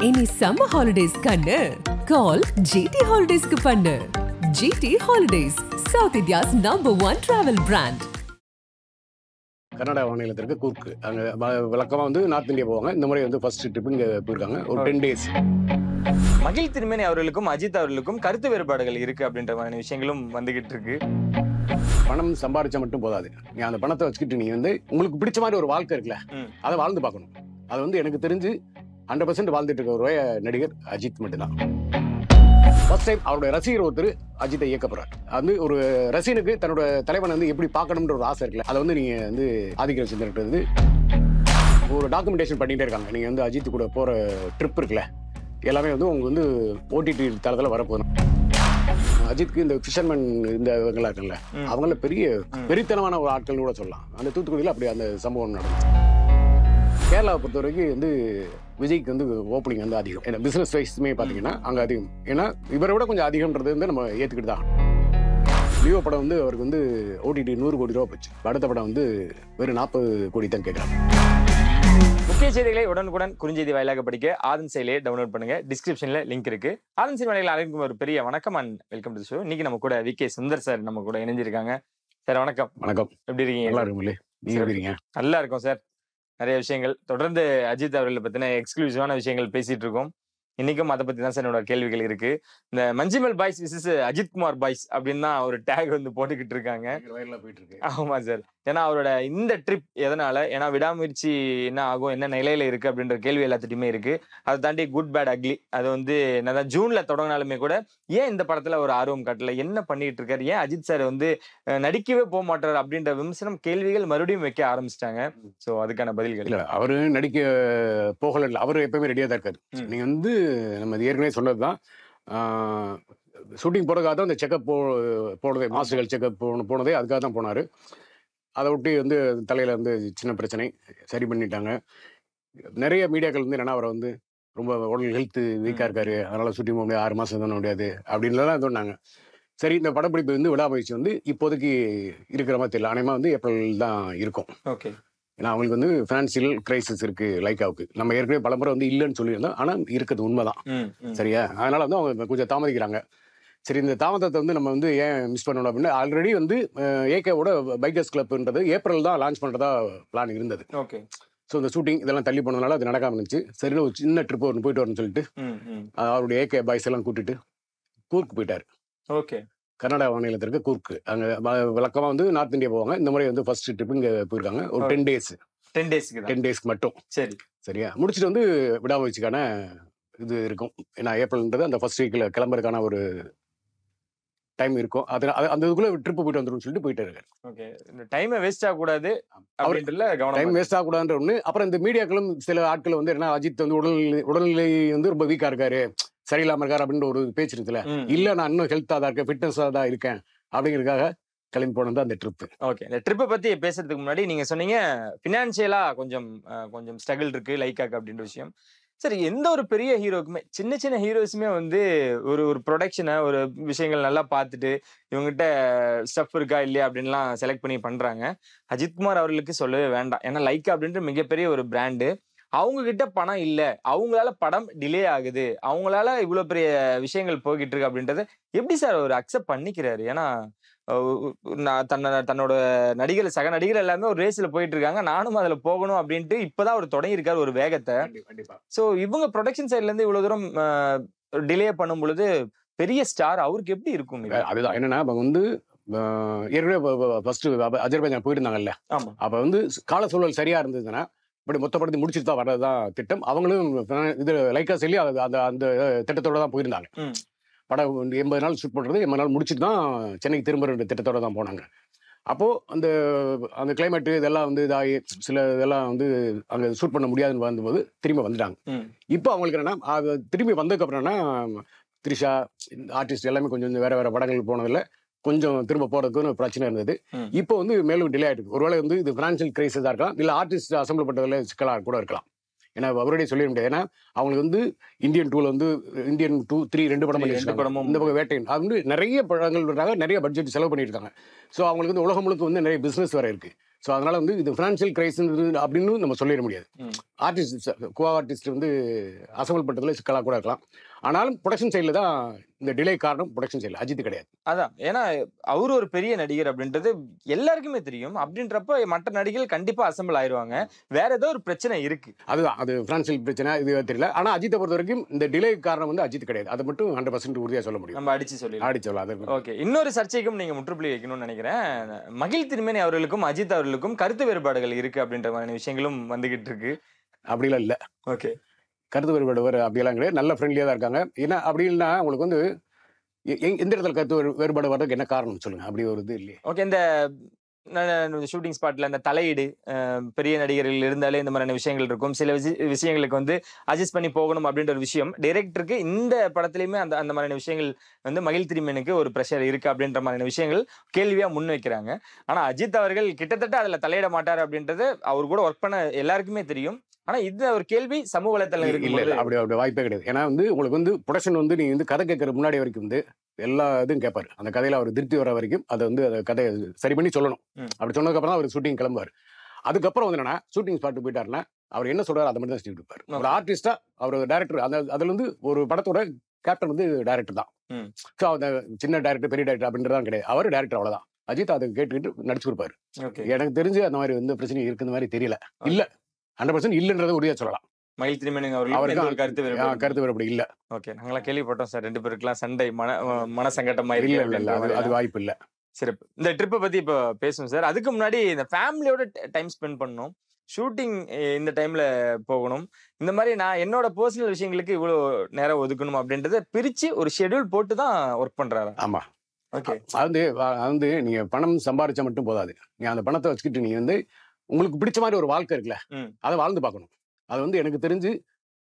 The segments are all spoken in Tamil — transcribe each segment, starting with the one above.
இனி சம்மர் ஹாலிடேஸ் கண்ணு கால் ஜிடி ஹாலிடேஸ்க்கு பண்ணு. GT holidays, south India's #1 travel brand. Karnataka மாநிலத்திற்கு கூர்க்கு அங்கே வழக்கமாக வந்து நார்த் இந்தியா போவாங்க. இந்த முறை வந்து ஃபர்ஸ்ட் ட்ரிப் இங்கே போயிருக்காங்க. ஒரு 10 days. மகிழ் திருமேனி அவர்களுக்கும் அஜித் அவர்களுக்கும் கருத்து வேறுபாடுகள் இருக்கு அப்படின்ற மாதிரி விஷயங்களும் வந்துகிட்டு இருக்கு. பணம் சம்பாதிச்சா மட்டும் போதாது. நீ அந்த பணத்தை வச்சுக்கிட்டு நீ வந்து உங்களுக்கு பிடிச்ச மாதிரி ஒரு வாழ்க்கை இருக்குல்ல, அதை வாழ்ந்து பார்க்கணும். அது வந்து எனக்கு தெரிஞ்சு 100% வாழ்ந்துட்டு இருக்க ஒரே நடிகர் அஜித் மட்டும்தான். ஃபர்ஸ்ட் டைம் அவருடைய ரசிகர் ஒருத்தர் அஜித்தை இயக்க போறார். அது ஒரு ரசிகனுக்கு தன்னோட தலைவனை வந்து எப்படி பார்க்கணும்ன்ற ஒரு ஆசை இருக்குல்ல, அதை வந்து நீங்க வந்து ஆதிக்க செஞ்சுட்டு வந்து ஒரு டாக்குமெண்டேஷன் பண்ணிட்டே இருக்காங்க. நீங்க வந்து அஜித் கூட போற ட்ரிப் இருக்குல்ல, எல்லாமே வந்து உங்களுக்கு வந்து ஓடிடி தளத்தில் வரப்போகணும். அஜித்க்கு இந்த ஃபிஷர்மேன் இந்த இவங்களா இருக்குல்ல, அவங்கள பெரிய வெறித்தனமான ஒரு ஆட்கள் கூட சொல்லலாம். அந்த தூத்துக்குடியில் அப்படி அந்த சம்பவம் நடந்துச்சு. கேரளாவை பொறுத்த வரைக்கும் வந்து விஜய்க்கு வந்து ஓப்பனிங் வந்து அதிகம். ஏன்னா பிசினஸ் வைஸ்மே பார்த்தீங்கன்னா அங்கே அதிகம். ஏன்னா இவரை விட கொஞ்சம் அதிகம்ன்றது வந்து நம்ம ஏற்றுக்கிட்டு தான். லியோ படம் வந்து அவருக்கு வந்து ஓடிடி 100 கோடி ரூபா போச்சு. அடுத்த படம் வந்து வெறும் 40 கோடி தான் கேட்குறாங்க. முக்கிய செய்திகளை உடனுக்குடன் குறுஞ்செய்தி வாயிலாக படிக்க ஆதன் செயலியை டவுன்லோட் பண்ணுங்க. டிஸ்கிரிப்ஷன்ல லிங்க் இருக்கு. ஆதன் செயல் வாயிலாக அனைவருக்கும் ஒரு பெரிய வணக்கம் அண்ட் வெல்கம் டு ஷோ. இன்னைக்கு நம்ம கூட வி.கே. சுந்தர் சார் நம்ம கூட இணைஞ்சிருக்காங்க. சார் வணக்கம். வணக்கம். எப்படி இருக்கீங்க? நல்லா இருக்குங்களே, நீங்க எப்படி இருக்கீங்க? நல்லா இருக்கும் சார். நிறைய விஷயங்கள் தொடர்ந்து அஜித் அவர்களை பத்தின எக்ஸ்க்ளூசிவான விஷயங்கள் பேசிட்டு இருக்கோம். இன்னைக்கும் அதை பத்தி தான் சார் என்னோட கேள்விகள் இருக்கு. இந்த Manjummel boys versus Ajith Kumar boys அப்படின்னு தான் ஒரு டேக் வந்து போட்டுக்கிட்டு இருக்காங்க. ஆமா சார். ஏன்னா அவரோட இந்த ட்ரிப் எதனால, ஏன்னா விடாமுயற்சி என்ன ஆகும், என்ன நிலையில இருக்கு அப்படின்ற கேள்வி எல்லாத்துட்டுமே இருக்கு. அதை தாண்டி குட் பேட் அக்லி அது வந்து என்னதான் ஜூன்ல தொடங்கினாலுமே கூட ஏன் இந்த படத்துல ஒரு ஆர்வம் காட்டல, என்ன பண்ணிட்டு இருக்காரு, ஏன் அஜித் சார் வந்து நடிக்கவே போக மாட்டாரு அப்படின்ற விமர்சனம் கேள்விகள் மறுபடியும் வைக்க ஆரம்பிச்சிட்டாங்க. சோ அதுக்கான பதில்கள் இல்ல, அவரு நடிக்க போகல. அவரு எப்பவுமே ரெடியா தான் இருக்காரு. நீங்க வந்து நம்ம ஏற்கனவே சொன்னதுதான், ஷூட்டிங் போறதுக்காக தான் இந்த செக்அப் போனதே, மாஸ்டர்கள் செக்அப் போனதே அதுக்காக தான் போனாரு. அதை விட்டு வந்து தலையில வந்து சின்ன பிரச்சனை சரி பண்ணிட்டாங்க. நிறைய மீடியாக்கள் வந்து என்னன்னா அவரை வந்து ரொம்ப உடல் ஹெல்த் வீக்கா இருக்காரு, அதனால ஷூட்டிங் போக முடியாது, 6 மாசம் தானே முடியாது அப்படின்லாம் சொன்னாங்க. சரி, இந்த படப்பிடிப்பு வந்து விடாமுயற்சி வந்து இப்போதைக்கு இருக்கிற மாதிரி தெரியல. அநேகமா வந்து ஏப்ரல் தான் இருக்கும். ஓகே. ஏன்னா அவங்களுக்கு வந்து ஃபினான்சியல் கிரைசிஸ் இருக்கு லைக்காவுக்கு. நம்ம ஏற்கனவே பலமுறை வந்து இல்லைன்னு சொல்லியிருந்தோம், ஆனால் இருக்கிறது உண்மைதான். சரியா? அதனால வந்து அவங்க கொஞ்சம் தாமதிக்கிறாங்க. சரி, இந்த தாமதத்தை வந்து நம்ம வந்து ஏன் மிஸ் பண்ணணும் அப்படின்னு ஆல்ரெடி வந்து ஏகேவோட பைக்கர்ஸ் கிளப்ன்றது ஏப்ரல் தான் லான்ச் பண்ணுறதா பிளான் இருந்தது. ஓகே. ஸோ இந்த ஷூட்டிங் இதெல்லாம் தள்ளி போனதுனால அது நடக்காம இருந்துச்சு. சரின்னு ஒரு சின்ன ட்ரிப் ஒன்று போயிட்டு வரணும்னு சொல்லிட்டு அவருடைய ஏகே பாய்ஸ் எல்லாம் கூட்டிட்டு கூர்க்கு போயிட்டாரு. ஓகே. கர்நாடகா மாநிலத்திற்கு கூர்க்கு. அங்கே வழக்கமாக வந்து நார்த் இந்தியா போவாங்க. இந்த முறை வந்து ஃபர்ஸ்ட் ட்ரிப் இங்கே போயிருக்காங்க. ஒரு 10 days. 10 டேஸ்க்கு மட்டும். சரி. சரியா? முடிச்சுட்டு வந்து விடாமுயற்சிக்கான இது இருக்கும். ஏன்னா ஏப்ரல்ன்றது அந்த ஃபர்ஸ்ட் வீக்கில் கிளம்புறதுக்கான ஒரு டைம் இருக்கும். அந்த இதுக்குள்ள ட்ரிப் போயிட்டு வந்துடும் சொல்லிட்டு போயிட்டு இருக்காரு. ஓகே. இந்த டைமை வேஸ்ட் ஆகக்கூடாது அப்படின்றதுல கவனம். டைம் வேஸ்ட் ஆகக்கூடாதுன்ற ஒன்று. அப்புறம் இந்த மீடியாக்களும் சில ஆட்கள் வந்து என்ன அஜித் வந்து உடல்நிலை வந்து ரொம்ப வீக்கா இருக்காரு, சரியில்லாம இருக்காரு அப்படின்ற ஒரு பேச்சு இருக்குல்ல. இல்ல, நான் இன்னும் ஹெல்த்தா தான் இருக்கேன், ஃபிட்னஸா தான் இருக்கேன் அப்படிங்கிறதுக்காக கிளம்பி போனது அந்த ட்ரிப். ஓகே. இந்த ட்ரிப்பை பத்தி பேசுறதுக்கு முன்னாடி நீங்க சொன்னீங்க பினான்சியலா கொஞ்சம் ஸ்ட்ரகிள் இருக்கு லைக்காக்கு அப்படின்ற விஷயம். சரி, எந்த ஒரு பெரிய ஹீரோக்குமே சின்ன சின்ன ஹீரோஸுமே வந்து ஒரு ப்ரொடக்ஷனை ஒரு விஷயங்கள் நல்லா பார்த்துட்டு இவங்ககிட்ட ஸ்டஃப் இருக்கா இல்லையா அப்படின்லாம் செலக்ட் பண்ணி பண்றாங்க. அஜித்குமார் அவர்களுக்கு சொல்லவே வேண்டாம். ஏன்னா லைக்கா அப்படின்ற மிகப்பெரிய ஒரு பிராண்டு. அவங்க கிட்ட பணம் இல்ல, அவங்களால படம் டிலே ஆகுது, அவங்களால இவ்வளவு பெரிய விஷயங்கள் போய்கிட்டு இருக்கு அப்படின்றத எப்படி சார் அவர் அக்செப்ட் பண்ணிக்கிறாரு? ஏன்னா தன்னோட நடிகர் சக நடிகர் எல்லாமே ஒரு ரேஸ்ல போயிட்டு இருக்காங்க, நானும் அதுல போகணும் அப்படின்ட்டு இப்பதான் அவர் தொடங்கி இருக்காரு ஒரு வேகத்தை. சோ இவங்க ப்ரொடக்ஷன் சைட்ல இருந்து இவ்வளவு தூரம் டிலே பண்ணும் பொழுது பெரிய ஸ்டார் அவருக்கு எப்படி இருக்கும்? அதுதான் என்னன்னா, அவங்க வந்து ஏற்கனவே ஃபர்ஸ்ட் அஜர்பைஜான் போயிருந்தாங்கல்ல. அப்ப வந்து கால சூழல் சரியா இருந்ததுன்னா இப்படி மொத்த படத்தை முடிச்சுட்டு தான் வர்றதுதான் திட்டம். அவங்களும் இது லைக்கா சொல்லி அந்த திட்டத்தோட தான் போயிருந்தாங்க. படம் 80 நாள் ஷூட் பண்ணுறது 80 நாள் முடிச்சுட்டு தான் சென்னைக்கு திரும்ப திட்டத்தோட தான் போனாங்க. அப்போது அந்த கிளைமேட்டு இதெல்லாம் வந்து இதாகி சில இதெல்லாம் வந்து அங்கே ஷூட் பண்ண முடியாதுன்னு வந்தபோது திரும்பி வந்துட்டாங்க. இப்போ அவங்களுக்கு என்னன்னா திரும்பி வந்ததுக்கப்புறம் என்ன, த்ரிஷா ஆர்டிஸ்ட் எல்லாமே கொஞ்சம் வேற வேற படங்கள் போனதில்லை, கொஞ்சம் திரும்ப போறதுக்கு பிரச்சனை இருந்தது. இப்போ வந்து மேலும் டிலே ஆயிட்டு. ஒருவேளை வந்து இது பினான்சியல் கிரைசிஸா இருக்கலாம், இல்ல ஆர்டிஸ்ட் அசம்பிள் பண்றதுல சிக்கலா கூட இருக்கலாம். ஏன்னா அவருடைய சொல்லிட முடியாது. ஏன்னா அவங்களுக்கு வந்து இந்தியன் 2ல வந்து இந்தியன் 2, 3 2 படம் பண்ணிருக்காங்க. இந்த பக்கம் வேட்டையன் அது வந்து நிறைய படங்கள் நிறைய பட்ஜெட் செலவு பண்ணியிருக்காங்க. ஸோ அவங்களுக்கு வந்து உலகம் முழுக்க வந்து நிறைய பிசினஸ் வேற இருக்கு. ஸோ அதனால வந்து இது ஃபினான்ஷியல் கிரைசிஸ் அப்படின்னு நம்ம சொல்லிட முடியாது. ஆர்டிஸ்ட் கோ ஆர்டிஸ்ட் வந்து அசம்பிள் பண்ணுறதுல சிக்கலாக கூட இருக்கலாம். ஆனாலும் ப்ரொடக்ஷன் சைடில் தான் இந்த டிலே காரணம். ப்ரொடக்ஷன் சைடில் அஜித் கிடையாது. அதான் ஏன்னா அவரு ஒரு பெரிய நடிகர் அப்படின்றது எல்லாருக்குமே தெரியும். அப்படின்றப்ப மற்ற நடிகர்கள் கண்டிப்பா அசம்பிள் ஆயிடுவாங்க. வேற ஏதோ ஒரு பிரச்சனை இருக்கு. அதுதான் அது ஃபினான்ஷியல் பிரச்சனை இது தெரியல. ஆனால் அஜித்தை பொறுத்த வரைக்கும் இந்த டிலே காரணம் வந்து அஜித் கிடையாது. அதை மட்டும் 100% உறுதியாக சொல்ல முடியும். நம்ம அடிச்சு சொல்லலாம். ஓகே, இன்னொரு சர்ச்சைக்கும் நீங்க முற்றுப்புள்ளி வைக்கணும்னு நினைக்கிறேன். மகிழ் திருமேனி அவர்களுக்கும் அஜித் அவர்களுக்கும் கருத்து வேறுபாடுகள் இருக்கு அப்படின்ற மாதிரி விஷயங்களும் வந்துகிட்டு இருக்கு. அப்படிலாம் இல்லை. ஓகே, கருத்து வேறுபாடு அப்படியெல்லாம் கிடையாது. நல்ல ஃப்ரெண்ட்லியாக தான் இருக்காங்க. ஏன்னா அப்படி இல்லைன்னா உங்களுக்கு வந்து எந்த இடத்துல கருத்து வேறுபாடு வர்றதுக்கு என்ன காரணம் சொல்லுங்க. அப்படி ஒரு இது இல்லையே. ஓகே, இந்த ஷூட்டிங் ஸ்பாட்ல இந்த தலையீடு பெரிய நடிகர்கள் இருந்தாலே இந்த மாதிரியான விஷயங்கள் இருக்கும். சில விஷயங்களுக்கு வந்து அட்ஜஸ்ட் பண்ணி போகணும் அப்படின்ற ஒரு விஷயம் டைரக்டருக்கு இந்த படத்துலையுமே அந்த அந்த மாதிரியான விஷயங்கள் வந்து மகிழ் திருமேனுக்கு ஒரு ப்ரெஷர் இருக்கு அப்படின்ற மாதிரியான விஷயங்கள் கேள்வியா முன் வைக்கிறாங்க. ஆனா அஜித் அவர்கள் கிட்டத்தட்ட அதுல தலையிட மாட்டாரு அப்படின்றது அவர் கூட ஒர்க் பண்ண எல்லாருக்குமே தெரியும். ஆனா இது ஒரு கேள்வி சமூக வலைத்தளம் இருக்கு. இல்லை அப்படி வாய்ப்பே கிடையாது. ஏன்னா வந்து உங்களுக்கு வந்து ப்ரொடக்ஷன் வந்து நீங்க வந்து கதை கேட்கற முன்னாடி வரைக்கும் வந்து எல்லா இதுவும் கேட்பாரு. அந்த கதையில அவர் திருப்தி வர வரைக்கும் அதை வந்து அதை கதையை சரி பண்ணி சொல்லணும். அப்படி சொன்னதுக்கப்புறம் தான் அவர் ஷூட்டிங் கிளம்புவார். அதுக்கப்புறம் வந்து என்னன்னா ஷூட்டிங் ஸ்பாட்டு போயிட்டாருன்னா அவர் என்ன சொல்றாரு அதை மட்டும் தான் செஞ்சுட்டு இருப்பாரு. ஒரு ஆர்டிஸ்டா அவர் டைரக்டர் அந்த அதுல வந்து ஒரு படத்தோட கேப்டன் வந்து டைரக்டர் தான். ஸோ அந்த சின்ன டைரக்டர் பெரிய டைரக்டர் அப்படின்றதான் கிடையாது. அவர் டைரக்டர் அவ்வளவுதான். அஜித் அதை கேட்டுக்கிட்டு நடிச்சு கொடுப்பாரு. எனக்கு தெரிஞ்சு அந்த மாதிரி வந்து பிரச்சனை இருக்கிற மாதிரி தெரியல. இல்ல 100% இல்லைன்றதை உறுதியா சொல்லலாம். மகிழ் திருமேனி அவர்களுக்கு கருத்து வேறுபாடு இல்ல. ஓகே, நாங்களா கேள்விப்பட்டோம் சார் 2 பேருக்குலாம் சண்டை மன சங்கடமா இல்ல. அது வாய்ப்பு இல்ல. சிறப்பு. இந்த ட்ரிப்பை பத்தி இப்போ பேசுவோம் சார். அதுக்கு முன்னாடி இந்த ஃபேமிலியோட டைம் ஸ்பெண்ட் பண்ணணும். ஷூட்டிங் இந்த டைம்ல போகணும். இந்த மாதிரி நான் என்னோட பர்சனல் விஷயங்களுக்கு இவ்வளவு நேரம் ஒதுக்கணும் அப்படின்றத பிரிச்சு ஒரு ஷெட்யூல் போட்டு தான் ஒர்க் பண்றாரு. ஆமா. ஓகே, அது நீங்க பணம் சம்பாதிச்சா மட்டும் போதாது. நீங்க அந்த பணத்தை வச்சுக்கிட்டு நீங்க வந்து உங்களுக்கு பிடிச்ச மாதிரி ஒரு வாழ்க்கை இருக்குல்ல, அதை வாழ்ந்து பார்க்கணும். அது வந்து எனக்கு தெரிஞ்சு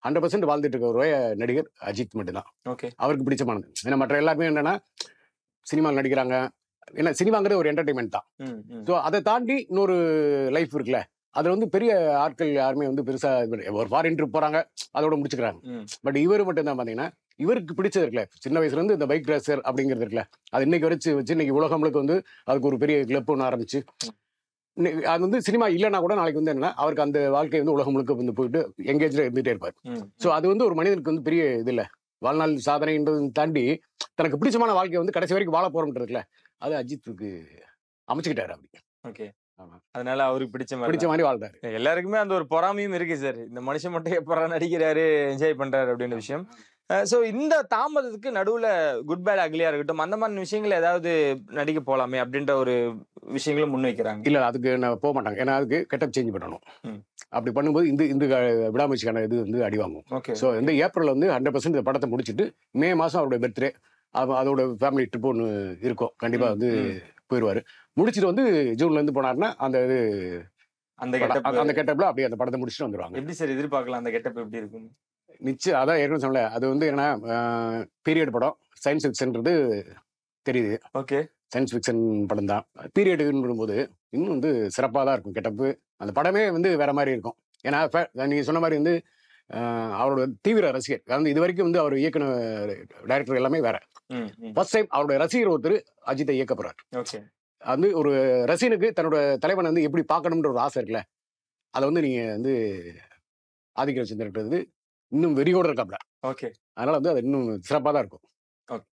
100% வாழ்ந்துட்டு இருக்க ஒரே நடிகர் அஜித் மட்டும்தான். ஓகே, அவருக்கு பிடிச்சமானது. ஏன்னா மற்ற எல்லாருமே என்னன்னா சினிமாவில் நடிக்கிறாங்க. ஏன்னா சினிமாங்கிறது ஒரு என்டர்டைன்மெண்ட் தான். ஸோ அதை தாண்டி இன்னொரு லைஃப் இருக்குல்ல, அதுல வந்து பெரிய ஆட்கள் யாருமே வந்து பெருசா ஒரு ஃபாரின் ட்ரிப் போறாங்க அதோட முடிச்சுக்கிறாங்க. பட் இவர் மட்டும் தான் பாத்தீங்கன்னா இவருக்கு பிடிச்சது இருக்குல்ல, சின்ன வயசுல இருந்து இந்த பைக் ரேசர் அப்படிங்கிறது இருக்குல்ல, அது இன்னைக்கு வச்சு இன்னைக்கு உலகம் முழுக்க வந்து அதுக்கு ஒரு பெரிய கிளப் ஒன்று ஆரம்பிச்சு அது வந்து சினிமா இல்லைன்னா கூட நாளைக்கு வந்து என்னன்னா அவருக்கு அந்த வாழ்க்கை வந்து உலகம் முழுக்க வந்து போயிட்டு எங்கேஜ்ல இருந்துட்டே இருப்பார். ஸோ அது வந்து ஒரு மனிதனுக்கு வந்து பெரிய இது இல்லை. வாழ்நாள் சாதனைன்றதை தாண்டி தனக்கு பிடிச்சமான வாழ்க்கையை வந்து கடைசி வரைக்கும் வாழ போறோம்ன்றதுல அது அஜித்துக்கு அமைச்சுக்கிட்டாரு அப்படி. ஓகே, அதனால அவருக்கு பிடிச்ச மாதிரி வாழ்றாரு. எல்லாருக்குமே அந்த ஒரு பொறாமையும் இருக்கு சார். இந்த மனுஷன் மட்டும் எப்பறா நடிக்கிறாரு, என்ஜாய் பண்றாரு அப்படின்ற விஷயம். ஸோ இந்த தாமதத்துக்கு நடுவுல குட் பேட் அக்லியா இருக்கட்டும் அந்த மாதிரி விஷயங்கள் ஏதாவது நடிக்க போலாமே அப்படின்ற ஒரு விஷயங்களும் முன்வைக்கிறாங்க. இல்ல அதுக்கு நான் போக மாட்டாங்க. ஏன்னா அதுக்கு கெட்டப் சேஞ்ச் பண்ணணும். அப்படி பண்ணும்போது இந்த விடாமுயற்சிக்கான இது வந்து அடி வாங்கும். ஸோ இந்த ஏப்ரல் வந்து 100% இந்த படத்தை முடிச்சுட்டு மே மாசம் அவருடைய பர்த்டே அதோட ஃபேமிலி ட்ரிப் ஒன்று இருக்கும். கண்டிப்பா வந்து போயிடுவாரு. முடிச்சுட்டு வந்து ஜூன்ல இருந்து போனாருன்னா அந்த இது அந்த கெட்டப்ல அப்படியே அந்த படத்தை முடிச்சுட்டு வந்துருவாங்க. எப்படி சார் எதிர்பார்க்கலாம் அந்த கெட்டப் எப்படி இருக்கும்? நிச்சயம் அதான் ஏற்கனவே சொல்லல. அது வந்து என்ன பீரியட் படம், சயின்ஸ் ஃபிக்ஷன்றது தெரியுது. ஓகே, சயின்ஸ் ஃபிக்ஷன் படம் தான். பீரியடுன்னு போது இன்னும் வந்து சிறப்பாக தான் இருக்கும் கெட்டப்பு. அந்த படமே வந்து வேற மாதிரி இருக்கும். ஏன்னா நீங்க சொன்ன மாதிரி வந்து அவரோட தீவிர ரசிகர் வந்து இது வரைக்கும் வந்து அவர் இயக்குன டைரக்டர் எல்லாமே வேற. ஃபர்ஸ்ட் டைம் அவருடைய ரசிகர் ஒருத்தர் அஜித்தை இயக்க போறாரு. வந்து ஒரு ரசிகனுக்கு தன்னோட தலைவனை வந்து எப்படி பார்க்கணும்ன்ற ஒரு ஆசை இருக்குல்ல, அதை வந்து நீங்க வந்து ஆதிக்க வச்சிருக்கிறது இன்னும் வெறியோட இருக்காப்ல. ஓகே, அதனால வந்து அது இன்னும் சிறப்பாக தான் இருக்கும். ஓகே,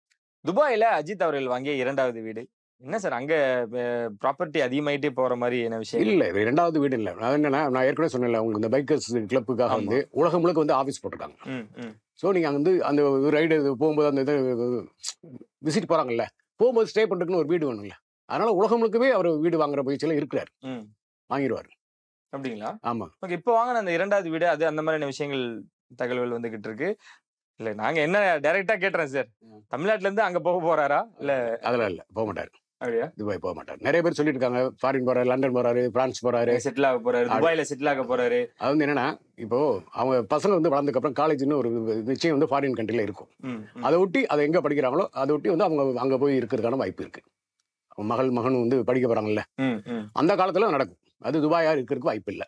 துபாயில அஜித் அவர்கள் வாங்கிய 2வது வீடு என்ன சார்? அங்க ப்ராப்பர்ட்டி அதிகமாயிட்டே போற மாதிரி என்ன விஷயம்? இல்ல 2வது வீடு இல்ல. அது என்னன்னா நான் ஏற்கனவே சொன்னேன்ல உங்களுக்கு இந்த பைக்கர்ஸ் கிளப்புக்காக வந்து உலகம் முழுக்க வந்து ஆஃபீஸ் போட்டிருக்காங்க. ஸோ நீங்க வந்து அந்த ரைடு போகும்போது அந்த இது விசிட் போறாங்கல்ல, போகும்போது ஸ்டே பண்றதுக்குன்னு ஒரு வீடு வேணும்ல. அதனால உலகம் முழுக்கவே அவர் வீடு வாங்குற பயிற்சியில இருக்கிறாரு. வாங்கிடுவாரு. அப்படிங்களா? ஆமா. ஓகே, இப்போ வாங்கின அந்த 2வது வீடு அது அந்த மாதிரியான விஷயங்கள் தகவல்கள் வந்துகிட்டு இருக்கு. இல்ல நாங்க என்ன டைரக்டா கேட்டுறேன் சார், தமிழ்நாட்டுல இருந்து அங்க போக போறாரா? இல்ல அதெல்லாம் இல்ல, போக மாட்டாரு. அப்படியா? துபாய் போக மாட்டாரு. நிறைய பேர் சொல்லிட்டு இருக்காங்க ஃபாரின் போறாரு, லண்டன் போறாரு, பிரான்ஸ் போறாரு, செட்டில் ஆக போறாரு, துபாயில செட்டில் ஆக போறாரு. அது வந்து என்னன்னா இப்போ அவங்க பசங்க வந்து வளர்ந்ததுக்கு அப்புறம் காலேஜ்னு ஒரு நிச்சயம் வந்து ஃபாரின் கண்ட்ரில இருக்கும். அதை ஒட்டி அதை எங்க படிக்கிறாங்களோ அதை ஒட்டி வந்து அவங்க அங்க போய் இருக்கிறதுக்கான வாய்ப்பு இருக்கு. மகன் வந்து படிக்க போறாங்கல்ல, அந்த காலத்துல நடக்கும். அது துபாயா இருக்கிறதுக்கு வாய்ப்பு இல்லை.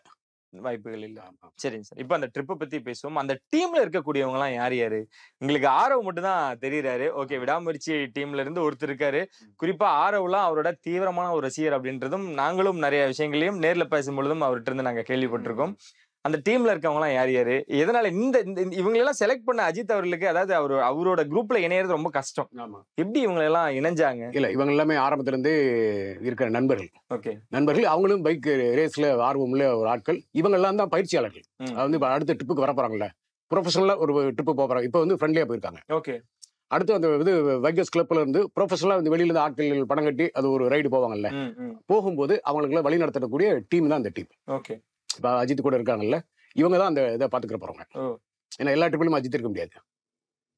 வாய்ப்புகள் இல்ல. ஆமா. சரிங்க சார். இப்ப அந்த ட்ரிப்ப பத்தி பேசுவோம். அந்த டீம்ல இருக்கக்கூடியவங்க எல்லாம் யார் யாரு? எங்களுக்கு ஆரவ் மட்டும் தான் தெரியிறாரு. ஓகே, விடாமுயற்சி டீம்ல இருந்து ஒருத்தர் இருக்காரு. குறிப்பா ஆரவ்லாம் அவரோட தீவிரமான ஒரு ரசிகர் அப்படின்றதும் நாங்களும் நிறைய விஷயங்களையும் நேர்ல பேசும்பொழுதும் அவர்ட்ட இருந்து நாங்க கேள்விப்பட்டிருக்கோம். அந்த டீம்ல இருக்கவங்க எல்லாம் யார் யாரு? எதனால இவங்க எல்லாம் செலக்ட் பண்ண அஜித் அவர்களுக்கு, அதாவது அவரோட குரூப்ல இணையறது ரொம்ப கஷ்டம். ஆமா. எப்படி இவங்க எல்லாம் இணைஞ்சாங்க? இல்ல இவங்க எல்லாமே ஆரம்பத்துல இருந்தே இருக்கிற நண்பர்கள். ஓகே. நண்பர்கள் அவங்களும் பைக் ரேஸ்ல ஆர்வம் உள்ள ஒரு ஆட்கள். இவங்க எல்லாம் தான் பயிற்சியாளர்கள். அது வந்து இப்ப அடுத்த ட்ரிப்புக்கு வர போறாங்கல்ல, ப்ரொஃபஷனலா ஒரு ட்ரிப்பு போறாங்க. இப்ப வந்து ஃப்ரெண்ட்லியா போயிருக்காங்க. ஓகே. அடுத்து அந்த இது வைகஸ் கிளப்ல இருந்து ப்ரொஃபஷனலா வந்து வெளியில இருந்து ஆட்கள் பணம் கட்டி அது ஒரு ரைடு போவாங்கல்ல, போகும்போது அவங்களுக்கு வழி நடத்தக்கூடிய டீம் தான் அந்த டீம். ஓகே. இப்ப அஜித் கூட இருக்காங்கல்ல, இவங்க தான் அந்த இதை பாத்துக்கிற போறவங்க. ஏன்னா எல்லா ட்ரிப்பிலும் அஜித் இருக்க முடியாது.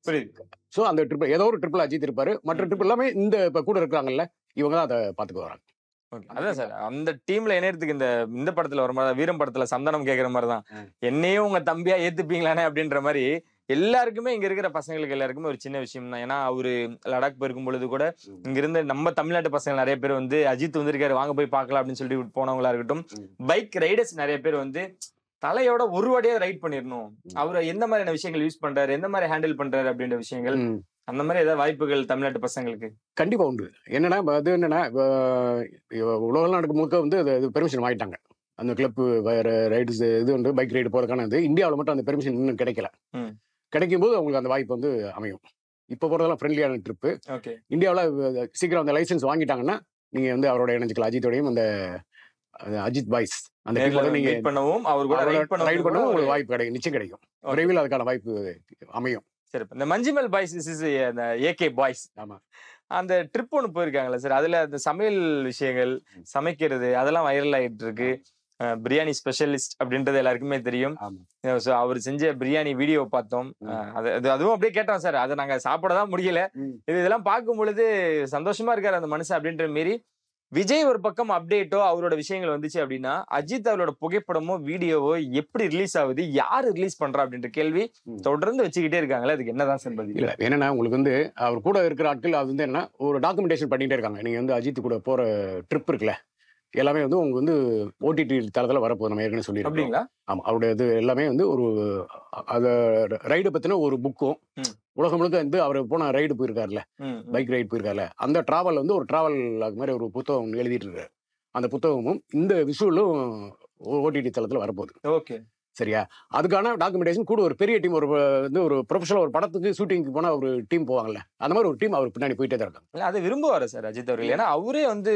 புரியுது. சோ அந்த ட்ரிப் ஏதோ ஒரு ட்ரிப்ல அஜித் இருப்பாரு. மற்ற ட்ரிப் எல்லாமே இந்த இப்ப கூட இருக்காங்கல்ல, இவங்க தான் அதை பாத்துக்க வராங்க. அதான் சார், அந்த டீம்ல இணையறதுக்கு இந்த படத்துல வர மாதிரி வீரம் படத்துல சந்தானம் கேக்குற மாதிரிதான், என்னையும் உங்க தம்பியா ஏத்துப்பீங்களானே அப்படின்ற மாதிரி எல்லாருக்குமே இங்க இருக்கிற பசங்களுக்கு எல்லாருக்குமே ஒரு சின்ன விஷயம் தான். ஏன்னா அவரு லடாக் போயிருக்கும் பொழுது கூட இங்க இருந்த நம்ம தமிழ்நாட்டு பசங்க நிறைய பேர் வந்து அஜித் வந்திருக்காரு வாங்க போய் பார்க்கலாம் அப்படின்னு சொல்லிட்டு போனவங்களா இருக்கட்டும், பைக் ரைடர்ஸ் நிறைய பேர் வந்து தலையோட ஒரு வாடியா ரைட் பண்ணிடணும், அவரை எந்த மாதிரியான விஷயங்கள் யூஸ் பண்றாரு, எந்த மாதிரி ஹேண்டில் பண்றாரு அப்படின்ற விஷயங்கள், அந்த மாதிரி ஏதாவது வாய்ப்புகள் தமிழ்நாட்டு பசங்களுக்கு கண்டிப்பா உண்டு. என்னன்னா அது என்னன்னா உலக நாடுக்கு முழுக்க வந்து பெர்மிஷன் வாங்கிட்டாங்க. அந்த கிளப் ரைட்ஸ் இது வந்து பைக் ரைடு போறதுக்கான இது இந்தியாவில் மட்டும் அந்த பெர்மிஷன் இன்னும் கிடைக்கல. கிடைக்கும் போது அவங்களுக்கு அந்த வாய்ப்பு வந்து அமையும். இப்ப போறதெல்லாம் ஃப்ரெண்ட்லியான ட்ரிப்பு. இந்தியாவில் சீக்கிரம் அந்த லைசன்ஸ் வாங்கிட்டாங்கன்னா நீங்க வந்து அவரோட இணைஞ்சிக்கலாம். அஜித்தோடையும் அந்த அஜித் பாய்ஸ் அந்த நீங்க பண்ணவும் அவர் கூட ரைட் பண்ணவும் உங்களுக்கு வாய்ப்பு கிடைக்கும், நிச்சயம் கிடைக்கும். விரைவில் அதுக்கான வாய்ப்பு அமையும். சரி, இந்த மஞ்சுமல் பாய்ஸ் அந்த ஏகே பாய்ஸ், ஆமா, அந்த ட்ரிப் ஒன்று போயிருக்காங்களா சார்? அதுல அந்த சமையல் விஷயங்கள், சமைக்கிறது அதெல்லாம் வைரல் ஆயிட்டு இருக்கு. பிரியாணி ஸ்பெஷலிஸ்ட் அப்படின்றது எல்லாருக்குமே தெரியும். அவர் செஞ்ச பிரியாணி வீடியோ பார்த்தோம். அதுவும் அப்படியே கேட்டோம் சார், அதை நாங்க சாப்பிடதான் முடியல. இதெல்லாம் பார்க்கும் பொழுது சந்தோஷமா இருக்காரு அந்த மனுஷன் அப்படின்ற மாரி. விஜய் ஒரு பக்கம் அப்டேட்டோ அவரோட விஷயங்கள் வந்துச்சு அப்படின்னா, அஜித் அவரோட புகைப்படமோ வீடியோவோ எப்படி ரிலீஸ் ஆகுது, யாரு ரிலீஸ் பண்றா அப்படின்ற கேள்வி தொடர்ந்து வச்சுக்கிட்டே இருக்காங்களே, அதுக்கு என்னதான் சார் பதில்? இல்ல என்னன்னா உங்களுக்கு வந்து அவர் கூட இருக்கிற ஆட்கள் அது வந்து என்ன ஒரு டாக்குமெண்டேஷன் பண்ணிட்டே இருக்காங்க. நீங்க வந்து அஜித் கூட போற ட்ரிப் இருக்குல்ல, எல்லாமே வந்து உங்களுக்கு வந்து ஓடிடி தளத்துல வரப்போகுது. நம்ம ஏற்கனவே சொல்லியிருக்கோம். ஆமா, அவருடைய இது எல்லாமே வந்து ஒரு அத ரைடு பத்தின ஒரு புக்கும், உலகம் முழுக்க வந்து அவர் போன ரைடு போயிருக்காருல்ல, பைக் ரைடு போயிருக்காருல்ல, அந்த டிராவல் வந்து ஒரு டிராவல் மாதிரி ஒரு புத்தகம் எழுதிட்டு இருக்காரு. அந்த புத்தகமும் இந்த விஷுவலும் ஓடிடி தளத்துல வரப்போகுது. ஓகே, சரியா? அதுக்கான டாக்குமெண்டேஷன் கூட ஒரு பெரிய டீம், ஒரு வந்து ஒரு ப்ரொஃபஷனல் ஒரு படத்துக்கு ஷூட்டிங்க்கு போனா ஒரு டீம் போவாங்கல்ல, அந்த மாதிரி ஒரு டீம் அவர் பின்னாடி போயிட்டே தான் இருக்காங்க. இல்ல அது விரும்புவாரு சார் அஜித் அவர்கள்? ஏன்னா அவரே வந்து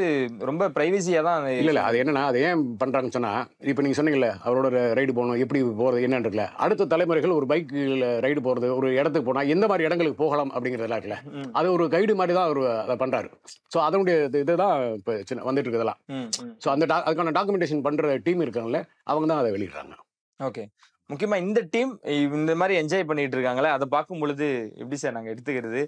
ரொம்ப பிரைவசியா தான். இல்ல அது என்னன்னா, அது ஏன் பண்றாங்கன்னு சொன்னா, இப்ப நீங்க சொன்னீங்கல்ல அவரோட ரைடு போகணும், எப்படி போறது என்னன்னு இருக்குல்ல, அடுத்த தலைமுறைகள் ஒரு பைக்கில் ரைடு போறது, ஒரு இடத்துக்கு போனா எந்த மாதிரி இடங்களுக்கு போகலாம் அப்படிங்கிறதெல்லாம் இருக்குல்ல, அது ஒரு கைடு மாதிரி தான் அவர் அதை பண்றாரு. ஸோ அதனுடைய இதுதான் இப்போ வந்துட்டு இருக்குதெல்லாம். ஸோ அதுக்கான டாக்குமெண்டேஷன் பண்ற டீம் இருக்காங்கல்ல, அவங்க தான் அதை வெளியிடுறாங்க. ஓகே, முக்கியமா இந்த டீம் இந்த மாதிரி என்ஜாய் பண்ணிட்டு இருக்காங்களே, அதை பார்க்கும் பொழுது எப்படி சார் நாங்க எடுத்துக்கிறது?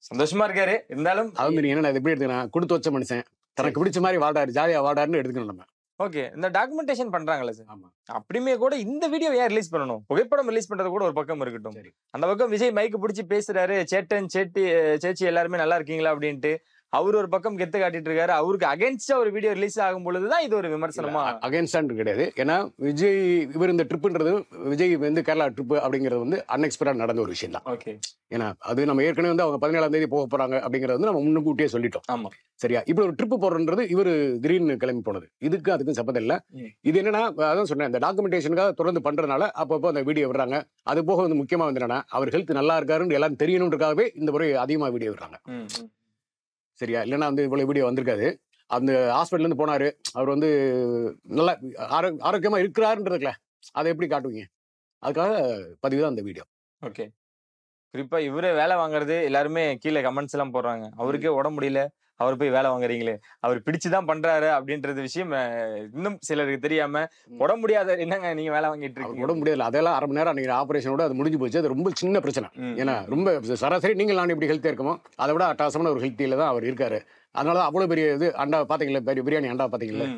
சந்தோஷமா இருக்காரு, இருந்தாலும் அது என்ன எப்படி எடுத்துக்கணும், கொடுத்து வச்ச மனுஷன் தனக்கு பிடிச்ச மாதிரி வாடாரு, ஜாலியா வாடாருன்னு எடுத்துக்கணும் நம்ம. ஓகே, இந்த டாக்குமெண்டேஷன் பண்றாங்களே சார், அப்படியுமே கூட இந்த வீடியோ ஏன் ரிலீஸ் பண்ணணும்? புகைப்படம் ரிலீஸ் பண்றது கூட ஒரு பக்கம் இருக்கட்டும், அந்த பக்கம் விஜய் மைக்கு பிடிச்சி பேசுறாரு, சேட்டன் சேச்சி எல்லாருமே நல்லா இருக்கீங்களா அப்படின்ட்டு அவர் ஒரு பக்கம் கெத்து காட்டிட்டு இருக்காரு. அவருக்கு அகைன்ஸ்டா ஒரு வீடியோ ரிலீஸ் ஆகும் பொழுதுதான் இது ஒரு விமர்சனமா? அகைன்ஸ்டா கிடையாது. ஏன்னா விஜய் இவர் இந்த ட்ரிப்ன்றது, விஜய் வந்து கேரளா ட்ரிப் அப்படிங்கிறது வந்து அன்எக்ஸ்பெக்டட் நடந்த ஒரு விஷயம் தான். ஓகே, ஏன்னா அது நம்ம ஏற்கனவே வந்து அவங்க 17ஆம் தேதி போக போறாங்க அப்படிங்கறது வந்து நம்ம முன்னுக்கூட்டியே சொல்லிட்டோம். ஆமா, சரியா? இப்படி ஒரு ட்ரிப் போறதுன்றது இவர் திடீர்னு கிளம்பி போனது, இதுக்கு அதுக்கும் சம்பந்தம் இல்ல. இது என்னன்னா, அதான் சொன்னேன், இந்த டாக்குமெண்டேஷனுக்காக தொடர்ந்து பண்றதுனால அப்பப்போ அந்த வீடியோ விடுறாங்க. அது போக வந்து முக்கியமா வந்து என்னன்னா, அவர் ஹெல்த் நல்லா இருக்காருன்னு எல்லாரும் தெரியணுன்றதுக்காகவே இந்த முறை அதிகமா வீடியோ விடுறாங்க. சரியா? இல்லைன்னா வந்து இவ்வளவு வீடியோ வந்திருக்காது. அந்த ஹாஸ்பிட்டல் இருந்து போனாரு, அவர் வந்து நல்லா ஆரோக்கியமா இருக்கிறாருன்றதுல அதை எப்படி காட்டுவீங்க? அதுக்காக பதிவு தான் அந்த வீடியோ. ஓகே, குறிப்பா இவரே வேலை வாங்குறது எல்லாருமே கீழே கமெண்ட்ஸ் எல்லாம் போடுறாங்க, அவருக்கே உடம்பு முடியல அவர் போய் வேலை வாங்குறீங்களே, அவர் பிடிச்சுதான் பண்றாரு அப்படின்றது விஷயம் இன்னும் சிலருக்கு தெரியாம, உடம்பு முடியாத என்னங்க நீங்க வேலை வாங்கிட்டு இருக்கீங்க? உடம்பு முடியல, அதெல்லாம் அரை மணி நேரம் அன்னைக்கு ஆபரேஷனோட அது முடிஞ்சு போச்சு. அது ரொம்ப சின்ன பிரச்சனை. ஏன்னா ரொம்ப சராசரி நீங்கள் நான் எப்படி ஹெல்த்தியா இருக்கமோ அதை விட அட்டாசமான ஒரு ஹெல்த்தியில தான் அவர் இருக்காரு. அதனாலதான் அவ்வளவு பெரிய இது அண்டா பாத்தீங்களா, பிரியாணி அண்டா பாத்தீங்களா,